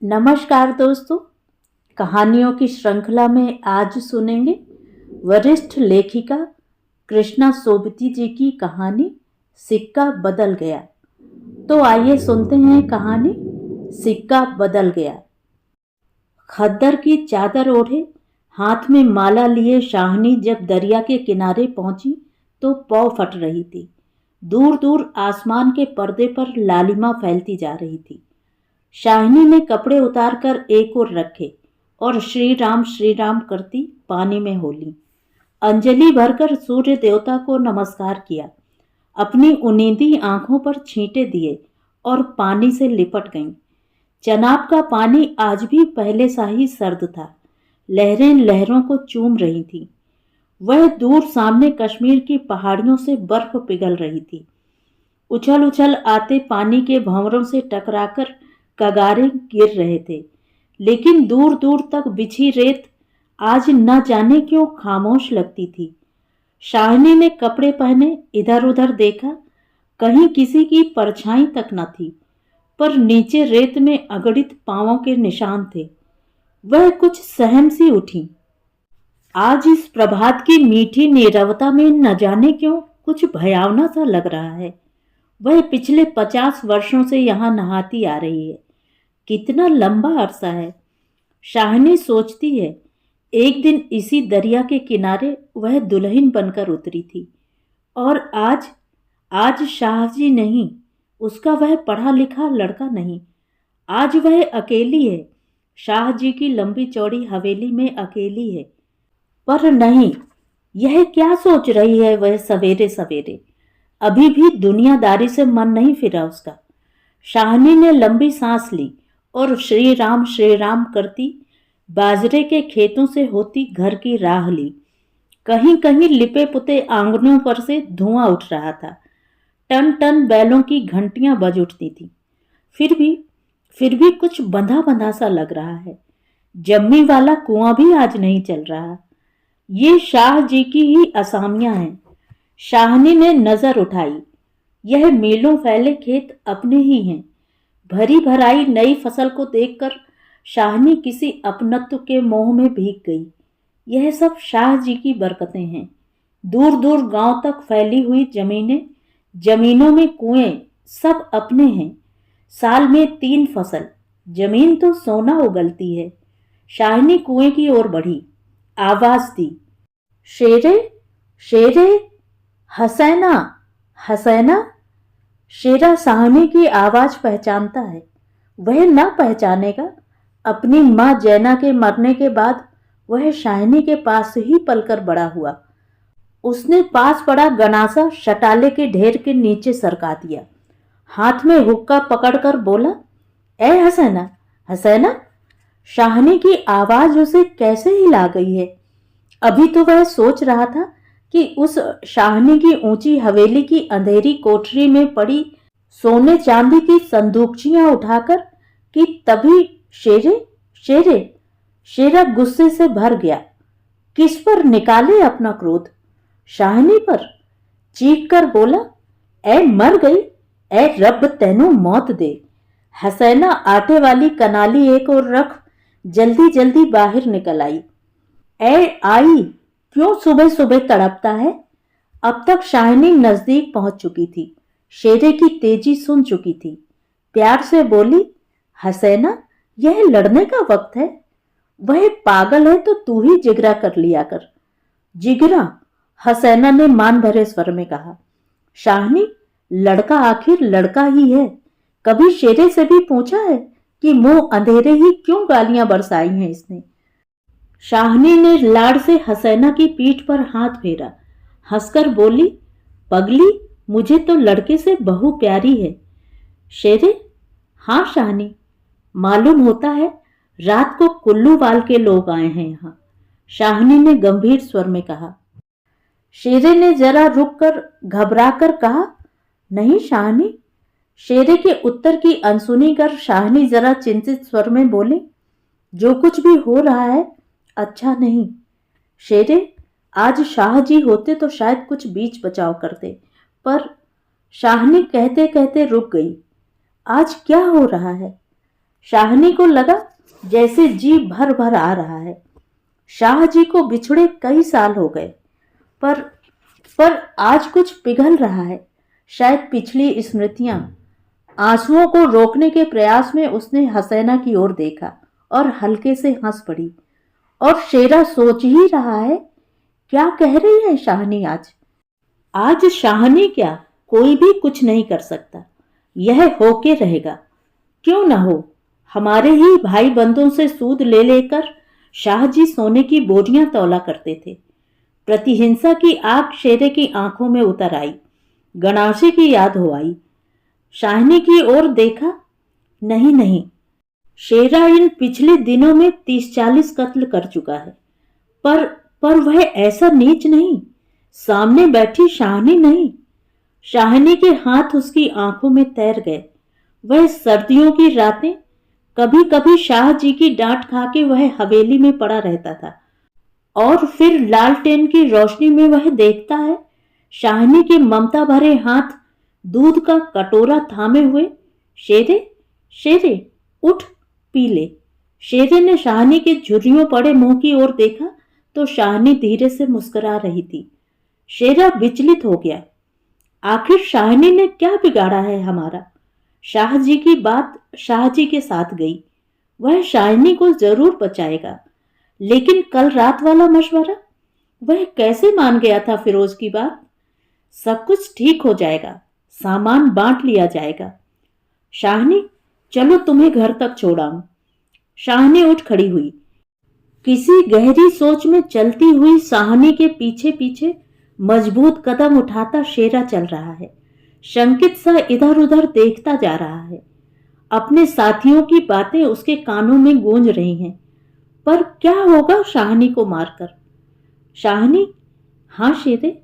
नमस्कार दोस्तों। कहानियों की श्रृंखला में आज सुनेंगे वरिष्ठ लेखिका कृष्णा सोबती जी की कहानी सिक्का बदल गया। तो आइए सुनते हैं कहानी सिक्का बदल गया। खद्दर की चादर ओढ़े, हाथ में माला लिए शाहनी जब दरिया के किनारे पहुंची तो पौ फट रही थी। दूर दूर आसमान के पर्दे पर लालिमा फैलती जा रही थी। शाहिनी ने कपड़े उतारकर एक ओर रखे और श्री राम करती पानी में होली। अंजलि भरकर सूर्य देवता को नमस्कार किया, अपनी उनींदी आंखों पर छींटे दिए और पानी से लिपट गईं। चनाब का पानी आज भी पहले सा ही सर्द था। लहरें लहरों को चूम रही थीं। वह दूर सामने कश्मीर की पहाड़ियों से बर्फ पिघल रही थी। उछल उछल आते पानी के भंवरों से टकराकर कगारे गिर रहे थे, लेकिन दूर दूर तक बिछी रेत आज न जाने क्यों खामोश लगती थी। शाहिनी ने कपड़े पहने इधर उधर देखा, कहीं किसी की परछाई तक न थी, पर नीचे रेत में अगणित पांवों के निशान थे। वह कुछ सहम सी उठी। आज इस प्रभात की मीठी नीरवता में न जाने क्यों कुछ भयावना सा लग रहा है। वह पिछले 50 वर्षों से यहाँ नहाती आ रही है। कितना लंबा अरसा है। शाहिनी सोचती है, एक दिन इसी दरिया के किनारे वह दुल्हन बनकर उतरी थी, और आज शाहजी नहीं, उसका वह पढ़ा लिखा लड़का नहीं, आज वह अकेली है। शाहजी की लंबी चौड़ी हवेली में अकेली है। पर नहीं, यह क्या सोच रही है वह सवेरे सवेरे? अभी भी दुनियादारी से मन नहीं फिरा उसका। शाहिनी ने लंबी सांस ली और श्री राम करती बाजरे के खेतों से होती घर की राह ली। कहीं कहीं लिपे पुते आंगनों पर से धुआं उठ रहा था। टन टन बैलों की घंटियां बज उठती थी। फिर भी कुछ बंधा बंधा सा लग रहा है। जम्मी वाला कुआं भी आज नहीं चल रहा। ये शाह जी की ही असामियां हैं। शाहिनी ने नजर उठाई। यह मीलों फैले खेत अपने ही हैं। भरी भराई नई फसल को देखकर शाहिनी किसी अपनत्व के मोह में भीग गई। यह सब शाह जी की बरकतें हैं। दूर दूर गांव तक फैली हुई जमीनों में कुएं सब अपने हैं। साल में 3 फसल, जमीन तो सोना उगलती है। शाहिनी कुएं की ओर बढ़ी, आवाज दी, शेरे शेरे, हसैना हसैना। शेरा शाहिनी की आवाज पहचानता है। वह न पहचानेगा? अपनी मां जैना के मरने के बाद वह शाहिनी के पास ही पलकर बड़ा हुआ। उसने पास पड़ा गनासा शटाले के ढेर के नीचे सरका दिया। हाथ में हुक्का पकड़कर बोला, ए हसैना हसैना। शाहिनी की आवाज उसे कैसे हिला गई है। अभी तो वह सोच रहा था कि उस शाहिनी की ऊंची हवेली की अंधेरी कोठरी में पड़ी सोने चांदी की संदूकचियां उठाकर, कि तभी शेरे शेरे शेरा गुस्से से भर गया। किस पर निकाले अपना क्रोध? शाहिनी पर। चीख कर बोला, ए मर गई, ए रब तेनू मौत दे। हसैना आटे वाली कनाली एक और रख जल्दी जल्दी बाहर निकल आई। ए आई, क्यों सुबह सुबह तड़पता है? अब तक शाहिनी नजदीक पहुंच चुकी थी। शेरे की तेजी सुन चुकी थी। प्यार से बोली, हसैना, यह लड़ने का वक्त है। वह पागल है तो तू ही जिगरा कर लिया कर। जिगरा? हसैना ने मान भरे स्वर में कहा। शाहिनी, लड़का आखिर लड़का ही है। कभी शेरे से भी पूछा है कि मुंह अंधेरे ही क्यों गालियां बरसाई हैं इसने? शाहिनी ने लाड़ से हसैना की पीठ पर हाथ फेरा, हंसकर बोली, पगली, मुझे तो लड़के से बहू प्यारी है। शेरे? हाँ शाहिनी, मालूम होता है रात को कुल्लूवाल के लोग आए हैं यहां। शाहिनी ने गंभीर स्वर में कहा। शेरे ने जरा रुककर घबराकर कहा, नहीं शाहिनी। शेरे के उत्तर की अनसुनी कर शाहिनी जरा चिंतित स्वर में बोले, जो कुछ भी हो रहा है अच्छा नहीं। शेरे, आज शाह जी होते तो शायद कुछ बीच बचाव करते, पर। शाहिनी कहते कहते रुक गई। आज क्या हो रहा है? शाहनी को लगा जैसे जी भर भर आ रहा है। शाह जी को बिछड़े कई साल हो गए, पर पर आज कुछ पिघल रहा है, शायद पिछली स्मृतियां। आंसुओं को रोकने के प्रयास में उसने हसैना की ओर देखा और हल्के से हंस पड़ी। और शेरा सोच ही रहा है, क्या कह रही है शाहनी आज? आज शाहनी क्या, कोई भी कुछ नहीं कर सकता। यह होके रहेगा। क्यों ना हो। हमारे ही भाई बंधुओं से सूद ले लेकर शाह जी सोने की बोरियां तौला करते थे। प्रतिहिंसा की आग शेरे की आंखों में उतर आई। गणाशे की याद हो आई। शाहनी की ओर देखा। नहीं नहीं, शेरा इन पिछले दिनों में 30-40 कत्ल कर चुका है, पर वह ऐसा नीच नहीं। सामने बैठी शाहनी नहीं। शाहनी के हाथ उसकी आंखों में तैर गए। वह सर्दियों की रातें, कभी कभी शाह जी की डांट खा के वह हवेली में पड़ा रहता था, और फिर लालटेन की रोशनी में वह देखता है शाहनी के ममता भरे हाथ दूध का कटोरा थामे हुए। शेरे, शेरे, उठ, पी ले। शेरे ने शाहनी के झुर्रियों पड़े मुंह की ओर देखा तो शाहनी धीरे से मुस्कुरा रही थी। शेरा विचलित हो गया। आखिर शाहनी ने क्या बिगाड़ा है हमारा? शाह जी की बात शाह जी के साथ गई। वह शाहनी को जरूर बचाएगा, लेकिन कल रात वाला मशवरा, वह कैसे मान गया था फिरोज की बात? सब कुछ ठीक हो जाएगा, सामान बांट लिया जाएगा। शाहनी, चलो तुम्हें घर तक छोड़ाऊं। शाहनी उठ खड़ी हुई। किसी गहरी सोच में चलती हुई शाहनी के पीछे पीछे मजबूत कदम उठाता शेरा चल रहा है। शंकित सा इधर उधर देखता जा रहा है। अपने साथियों की बातें उसके कानों में गूंज रही हैं। पर क्या होगा शाहनी को मारकर? शाहनी, हाँ शेरे।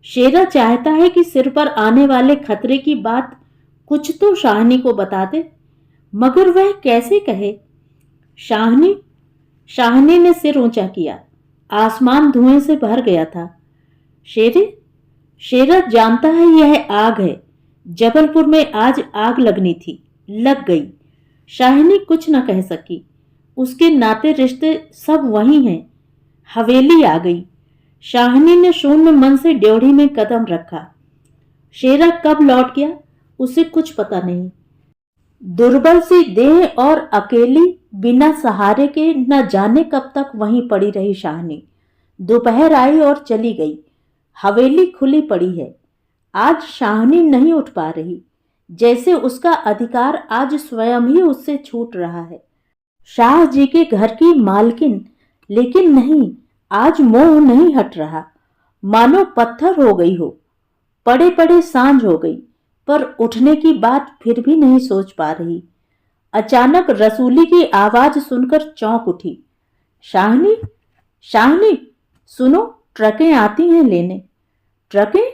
शेरा चाहता है कि सिर पर आने वाले खतरे की बात कुछ तो शाहनी को बता दे, मगर वह कैसे कहे? शाहनी, शाहनी ने सिर ऊंचा किया। आसमान धुएं से भर गया था। शेरे, शेरा जानता है यह आग है। जबलपुर में आज आग लगनी थी, लग गई। शाहनी कुछ न कह सकी। उसके नाते रिश्ते सब वही हैं। हवेली आ गई। शाहनी ने शून्य मन से ड्योढ़ी में कदम रखा। शेरा कब लौट गया उसे कुछ पता नहीं। दुर्बल सी देह और अकेली बिना सहारे के न जाने कब तक वहीं पड़ी रही शाहनी। दोपहर आई और चली गई। हवेली खुली पड़ी है। आज शाहनी नहीं उठ पा रही, जैसे उसका अधिकार आज स्वयं ही उससे छूट रहा है। शाह जी के घर की मालकिन, लेकिन नहीं, आज मोह नहीं हट रहा। मानो पत्थर हो गई हो। पड़े पड़े सांझ हो गई, पर उठने की बात फिर भी नहीं सोच पा रही। अचानक रसूली की आवाज सुनकर चौंक उठी। शाहनी, शाहनी, सुनो, ट्रकें आती हैं लेने। ट्रकें?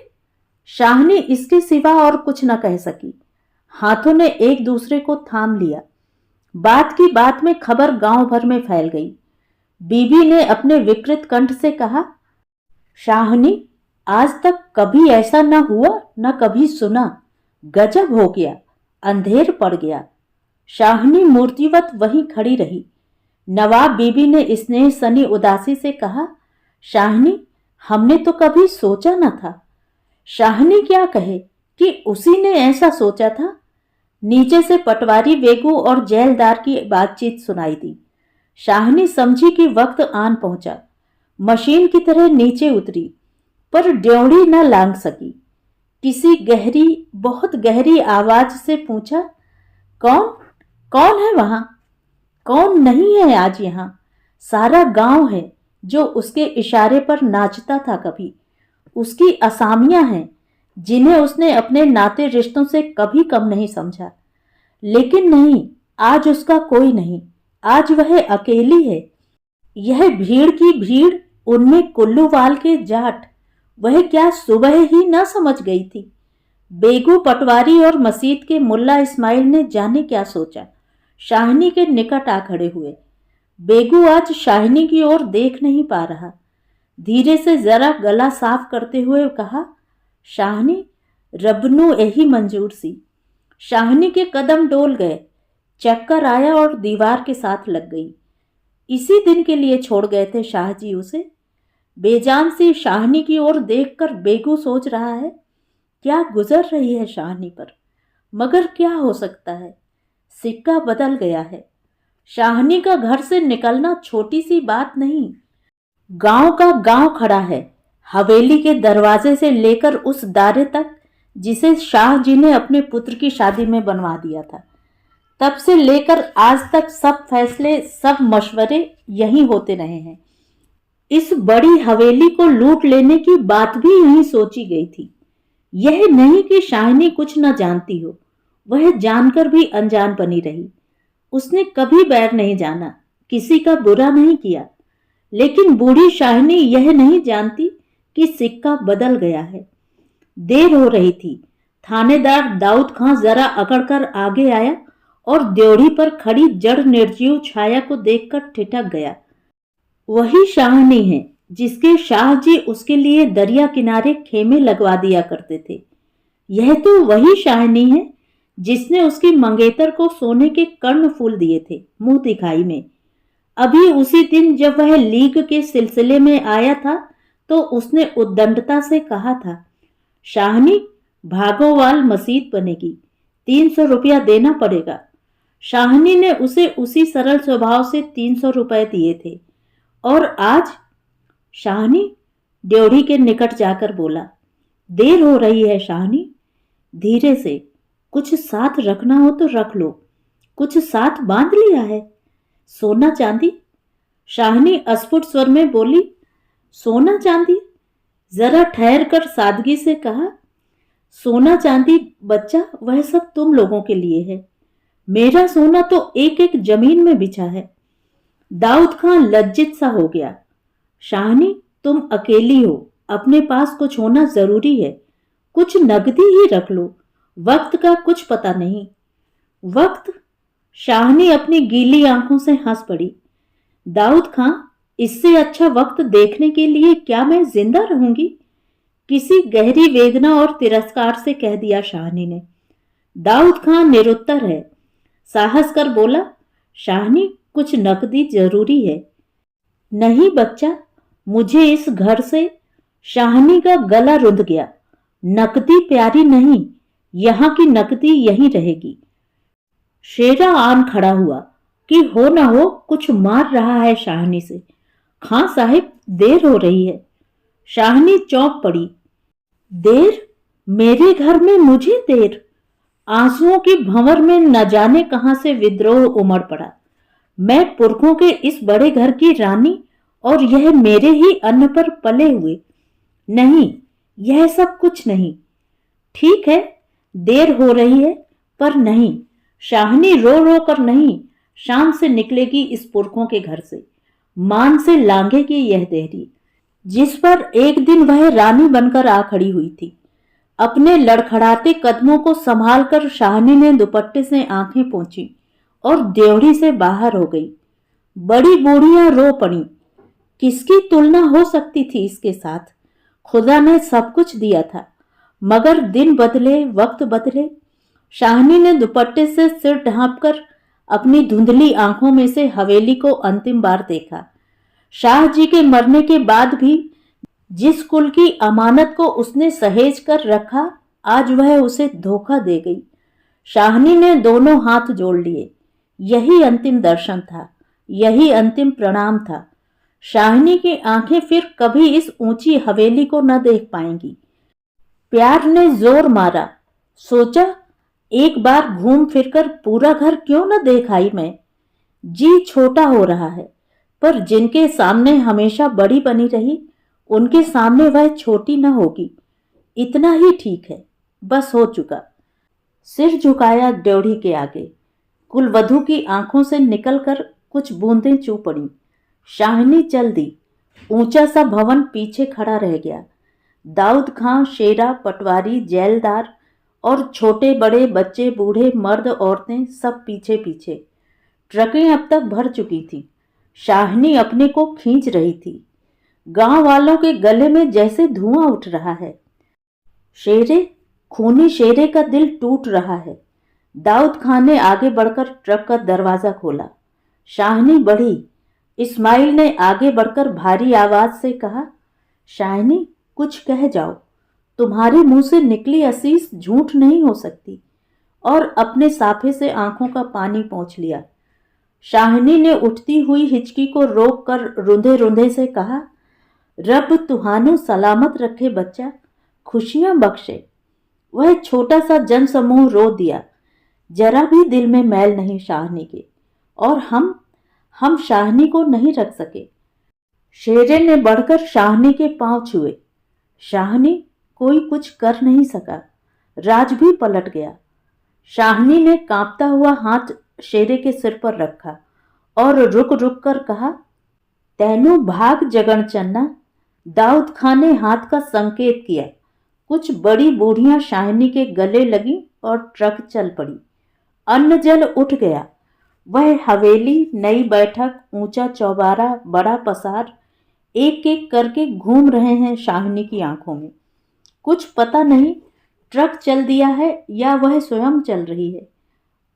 शाहनी इसके सिवा और कुछ न कह सकी। हाथों ने एक दूसरे को थाम लिया। बात की बात में खबर गांव भर में फैल गई। बीबी ने अपने विकृत कंठ से कहा, शाहनी, आज तक कभी ऐसा न हुआ, न कभी सुना। गजब हो गया, अंधेर पड़ गया। शाहनी मूर्तिवत वहीं खड़ी रही। नवाब बीबी ने स्नेह सनी उदासी से कहा, शाहनी, हमने तो कभी सोचा न था। शाहनी क्या कहे कि उसी ने ऐसा सोचा था। नीचे से पटवारी वेगू और जेलदार की बातचीत सुनाई दी। शाहनी समझी कि वक्त आन पहुंचा। मशीन की तरह नीचे उतरी, पर ड्योढ़ी न लांघ सकी। किसी गहरी, बहुत गहरी आवाज से पूछा, कौन, कौन है वहां? कौन नहीं है आज यहां? सारा गांव है जो उसके इशारे पर नाचता था कभी। उसकी असामियां हैं जिन्हें उसने अपने नाते रिश्तों से कभी कम नहीं समझा। लेकिन नहीं, आज उसका कोई नहीं। आज वह अकेली है। यह भीड़ की भीड़, उनमें कुल्लूवाल के जाट, वह क्या सुबह ही न समझ गई थी? बेगू पटवारी और मसीद के मुल्ला इस्माइल ने जाने क्या सोचा, शाहनी के निकट आ खड़े हुए। बेगू आज शाहनी की ओर देख नहीं पा रहा। धीरे से जरा गला साफ करते हुए कहा, शाहनी, रब नू यही मंजूर सी। शाहनी के कदम डोल गए। चक्कर आया और दीवार के साथ लग गई। इसी दिन के लिए छोड़ गए थे शाहजी उसे। बेजान सी शाहनी की ओर देखकर बेगू सोच रहा है, क्या गुजर रही है शाहनी पर, मगर क्या हो सकता है, सिक्का बदल गया है। शाहनी का घर से निकलना छोटी सी बात नहीं। गांव का गांव खड़ा है, हवेली के दरवाजे से लेकर उस दारे तक जिसे शाह जी ने अपने पुत्र की शादी में बनवा दिया था। तब से लेकर आज तक सब फैसले, सब मशवरे यहीं होते रहे हैं। इस बड़ी हवेली को लूट लेने की बात भी यहीं सोची गई थी। यह नहीं कि शाहिनी कुछ न जानती हो, वह जानकर भी अनजान बनी रही। उसने कभी बैर नहीं जाना, किसी का बुरा नहीं किया। लेकिन बूढ़ी शाहिनी यह नहीं जानती कि सिक्का बदल गया है। देर हो रही थी। थानेदार दाऊद खां जरा अकड़कर आगे आया और द्योढ़ी पर खड़ी जड़ निर्जीव छाया को देखकर ठिठक गया। वही शाहनी है जिसके शाह जी उसके लिए दरिया किनारे खेमे लगवा दिया करते थे। यह तो वही शाहनी है जिसने उसकी मंगेतर को सोने के कर्ण फूल दिए थे मुंह दिखाई में। अभी उसी दिन जब वह लीग के सिलसिले में आया था तो उसने उद्दंडता से कहा था, शाहनी भागोवाल मसीद बनेगी, 300 रुपया देना पड़ेगा। शाहनी ने उसे उसी सरल स्वभाव से 300 रुपए दिए थे। और आज शाहनी ड्योढ़ी के निकट जाकर बोला, देर हो रही है शाहनी, धीरे से, कुछ साथ रखना हो तो रख लो। कुछ साथ बांध लिया है? सोना चांदी? शाहनी अस्फुट स्वर में बोली, सोना चांदी? जरा ठहर कर सादगी से कहा, सोना चांदी बच्चा वह सब तुम लोगों के लिए है, मेरा सोना तो एक एक जमीन में बिछा है। दाऊद खां लज्जित सा हो गया। शाहनी तुम अकेली हो, अपने पास कुछ होना जरूरी है, कुछ नगदी ही रख लो, वक्त का कुछ पता नहीं। वक्त? शाहनी अपनी गीली आंखों से हंस पड़ी। दाऊद खां, इससे अच्छा वक्त देखने के लिए क्या मैं जिंदा रहूंगी? किसी गहरी वेदना और तिरस्कार से कह दिया शाहनी ने। दाऊद खां निरुत्तर है। साहस कर बोला, शाहनी कुछ नकदी जरूरी है। नहीं बच्चा, मुझे इस घर से, शाहनी का गला रुंध गया, नकदी प्यारी नहीं, यहां की नकदी यहीं रहेगी। शेरा आन खड़ा हुआ कि हो ना हो कुछ मार रहा है शाहनी से। खां साहिब देर हो रही है। शाहनी चौंक पड़ी। देर? मेरे घर में मुझे देर? आंसुओं की भंवर में न जाने कहां से विद्रोह उमड़ पड़ा। मैं पुरखों के इस बड़े घर की रानी और यह मेरे ही अन्न पर पले हुए। नहीं, यह सब कुछ नहीं। ठीक है, देर हो रही है, पर नहीं, शाहनी रो रो कर नहीं, शाम से निकलेगी इस पुरखों के घर से, मान से लांघेगी यह देहरी जिस पर एक दिन वह रानी बनकर आ खड़ी हुई थी। अपने लड़खड़ाते कदमों को संभालकर शाहनी ने दुपट्टे से आंखें पोंछी और देवड़ी से बाहर हो गई। बड़ी बूढ़ियां रो पड़ी। किसकी तुलना हो सकती थी इसके साथ? खुदा ने सब कुछ दिया था, मगर दिन बदले, वक्त बदले। शाहनी ने दुपट्टे से सिर ढांपकर अपनी धुंधली आंखों में से हवेली को अंतिम बार देखा। शाह जी के मरने के बाद भी जिस कुल की अमानत को उसने सहेज कर रखा, आज वह उसे धोखा दे गई। शाहनी ने दोनों हाथ जोड़ लिए। यही अंतिम दर्शन था, यही अंतिम प्रणाम था। शाहनी की आंखें फिर कभी इस ऊंची हवेली को न देख पाएंगी। प्यार ने जोर मारा। सोचा, एक बार घूम फिरकर पूरा घर क्यों न देख आई मैं। जी छोटा हो रहा है, पर जिनके सामने हमेशा बड़ी बनी रही, उनके सामने वह छोटी न होगी। इतना ही ठीक है, बस हो चुका। सिर झुकाया ड्योढ़ी के आगे। कुलवधू की आंखों से निकलकर कुछ बूंदें चू पड़ी। शाहनी चल दी। ऊंचा सा भवन पीछे खड़ा रह गया। दाऊद खां, शेरा, पटवारी, जेलदार और छोटे बड़े बच्चे, बूढ़े, मर्द, औरतें सब पीछे पीछे। ट्रकें अब तक भर चुकी थी। शाहनी अपने को खींच रही थी। गांव वालों के गले में जैसे धुआं उठ रहा है। शेरे, खूनी शेरे का दिल टूट रहा है। दाऊद खान ने आगे बढ़कर ट्रक का दरवाज़ा खोला। शाहनी बढ़ी। इस्माइल ने आगे बढ़कर भारी आवाज़ से कहा, शाहनी, कुछ कह जाओ। तुम्हारे मुंह से निकली असीस झूठ नहीं हो सकती। और अपने साफे से आंखों का पानी पोंछ लिया। शाहनी ने उठती हुई हिचकी को रोक कर रुंधे रुंधे से कहा, रब तुहानो सलामत रखे बच्चा, खुशियां बख्शे। वह छोटा सा जनसमूह रो दिया। जरा भी दिल में मैल नहीं शाहनी के। और हम शाहनी को नहीं रख सके। शेरे ने बढ़कर शाहनी के पांव छुए। शाहनी, कोई कुछ कर नहीं सका। राज भी पलट गया। शाहनी ने कांपता हुआ हाथ शेरे के सिर पर रखा और रुक रुक कर कहा, तैनू भाग जगन चन्ना। दाऊद खान ने हाथ का संकेत किया। कुछ बड़ी बूढ़ियां शाहनी के गले लगी और ट्रक चल पड़ी। अन्न जल उठ गया। वह हवेली, नई बैठक, ऊंचा चौबारा, बड़ा पसार एक एक करके घूम रहे हैं शाहनी की आंखों में। कुछ पता नहीं ट्रक चल दिया है या वह स्वयं चल रही है।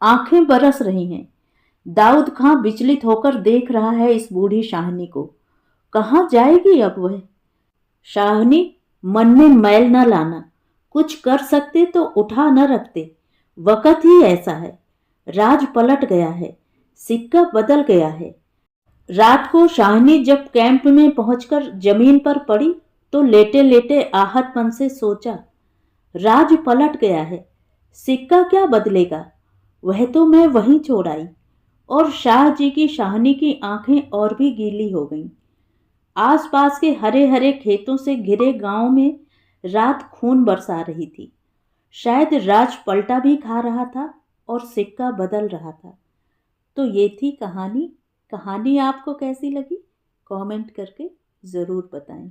आंखें बरस रही हैं। दाऊद खां विचलित होकर देख रहा है इस बूढ़ी शाहनी को। कहाँ जाएगी अब वह? शाहनी, मन में मैल न लाना। कुछ कर सकते तो उठा न रखते। वक़्त ही ऐसा है। राज पलट गया है। सिक्का बदल गया है। रात को शाहनी जब कैंप में पहुंचकर जमीन पर पड़ी तो लेटे लेटे आहतपन से सोचा, राज पलट गया है। सिक्का क्या बदलेगा? वह तो मैं वहीं छोड़ आई। और शाह जी की शाहनी की आंखें और भी गीली हो गईं। आसपास के हरे हरे खेतों से घिरे गांव में रात खून बरसा रही थी। शायद राज पलटा भी खा रहा था और सिक्का बदल रहा था। तो ये थी कहानी। कहानी आपको कैसी लगी? कमेंट करके ज़रूर बताएं।